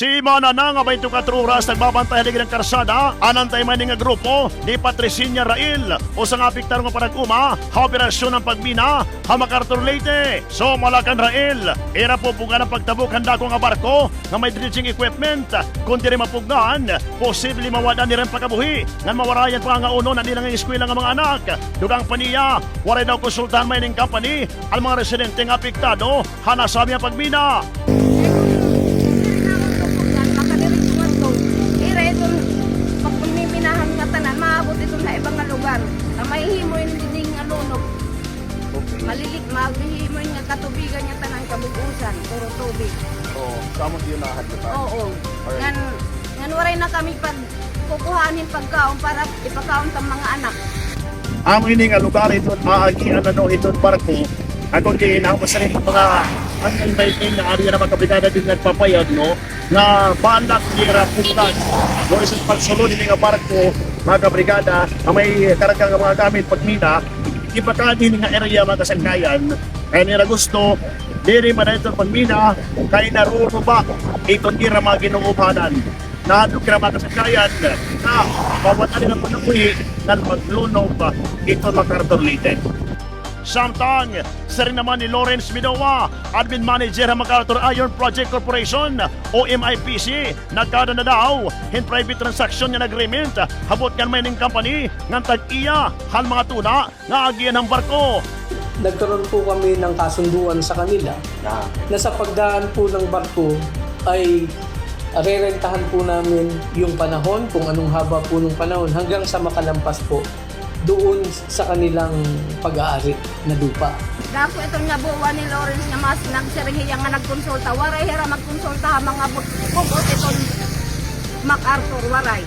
Si Manana nga 24 oras nagbabantay haligi ng karsada, anantay man nga grupo ni Patricinia Rail o sa nga apiktar nga panag-uma, ha operasyon ng pagbina, ha MacArthur Leyte. So Malacan Rail, era po puga ng pagtabok handa ko nga barko nga may dredging equipment. Kung di rin mapugnaan, posible mawada ni rin pagkabuhi nga mawarayan pa nga uno na nilang eskwela nga mga anak. Dugang paniya, waray daw konsultahan mining company ang mga residente nga apektado, ha nasabi ang pagbina. Mahihimoy ng dinding nga lunok. Malilik, mahihimoy nga katubigan niya tanang kabugusan, puro tubig. Oo, kamot yun lahat ito. Oo. Ngan waray na kami pag kukuhanin pagkaon para ipakaon sa mga anak. Ang ini nga lugar ito, maagian ano ito barko. Ako din ako sa rin mga ang maintain na area na magkaplikada din nagpapayag, no? Na balak nira putan. Doon sa pagsulod ng mga barko, mga brigada, ang may karaggang mga gamit pagmina, ipakadin nga area mga kasangkayan. Kaya nila gusto, diri man ito pagmina, kaya naruno ba itong ira mga ginuupanan. Nahadog kira mga kasangkayan na bawat alin ang panapuhi na maglunong ba ito MacArthur Leyte. Samtang, sa rin naman ni Lawrence Midowa, Admin Manager ng MacArthur Iron Project Corporation o MIPC, nagkada na daw in private transaction ng agreement habot kan mining company ng tag-iya hal mga tuna nga agian ng barko. Nagkaroon po kami ng kasunduan sa kanila na sa pagdaan po ng barko ay rerentahan po namin yung panahon, kung anong haba po ng panahon hanggang sa makalampas po doon sa kanilang pag-aari na lupa. Dako itong nga buwa ni Lawrence nga mas nagsirihiya nga nagkonsulta. Waray hera magkonsulta ha mga bukot itong MacArthur, waray.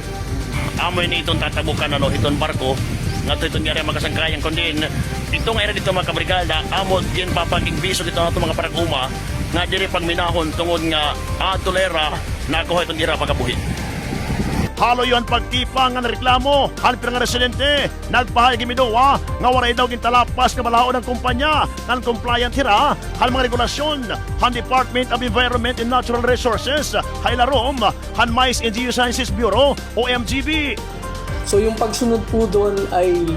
Amoy ni itong tatabukan ano, itong barko nga ito itong area makasangkayan kundin itong area dito mga kabrigada amod din papaging biso dito na itong mga paraguma nga diri pagminahon tungod nga atulera nakuha itong area pagkabuhi. Halo yon pagtipang nga reklamo halper nga residente nagpahayag Midowa nga waray daw gintalapas nga balaod ng kumpanya ng compliant hira hal mga regulasyon han Department of Environment and Natural Resources Hailarom han Mais and Geosciences Bureau o MGB. So yung pagsunod po doon ay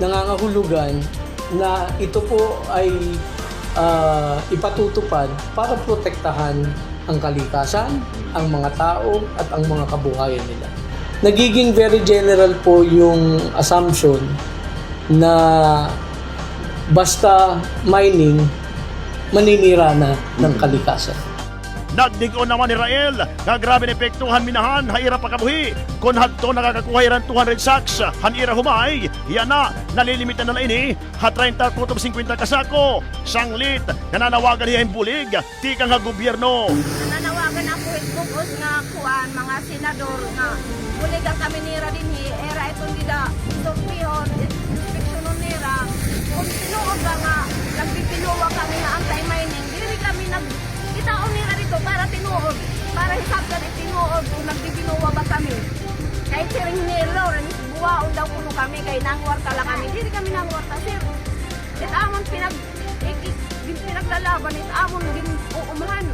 nangangahulugan na ito po ay ipatutupad para protektahan ang kalikasan, ang mga tao at ang mga kabuhayan nila. Nagiging very general po yung assumption na basta mining, maninira na ng kalikasan. Nagdigon naman ni Rael nga grabe epektuhan minahan haira pagkabuhi kun hadto nakakakuha ran 200 sacks han ira humay yan na nalilimitan na ini ha 30 kutob 50 kasako sanglit nananawagan niya bulig tikang nga gobyerno. Nananawagan ako itbukos nga kuan mga senador nga buligan kami nira dinhi era itong dida tumpihon inspeksyonon nira kung tinuod ba nga nagpipinuwa kami nga anti-mining dili kami Itaon nila dito para tinuod, para hisabdan tinuod kung nagbibinuwa ba kami. Kahit siring ni Lawrence, buwaon daw kuno kami, kay nangwarta lang kami. Hindi kami nangwarta, sir. Itamon pinaglalaban, itamon din uumahan.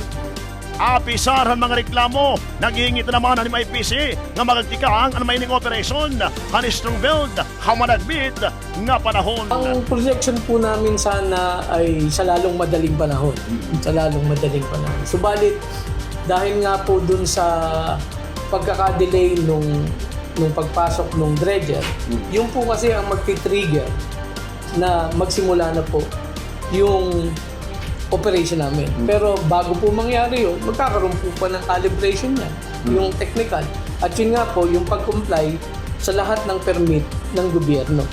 Apisaran mga reklamo, naghihingit naman ang MIPC nga magagtikaang ang mining operation han strong build, hamanagbit nga panahon. Ang projection po namin sana ay sa lalong madaling panahon. Sa lalong madaling panahon. Subalit, dahil nga po dun sa pagkakadelay nung pagpasok nung dredger, yung po kasi ang magti-trigger na magsimula na po yung operation namin. Pero bago po mangyari yun, magkakaroon po pa ng calibration niya, yung technical. At yun nga po, yung pag-comply sa lahat ng permit ng gobyerno.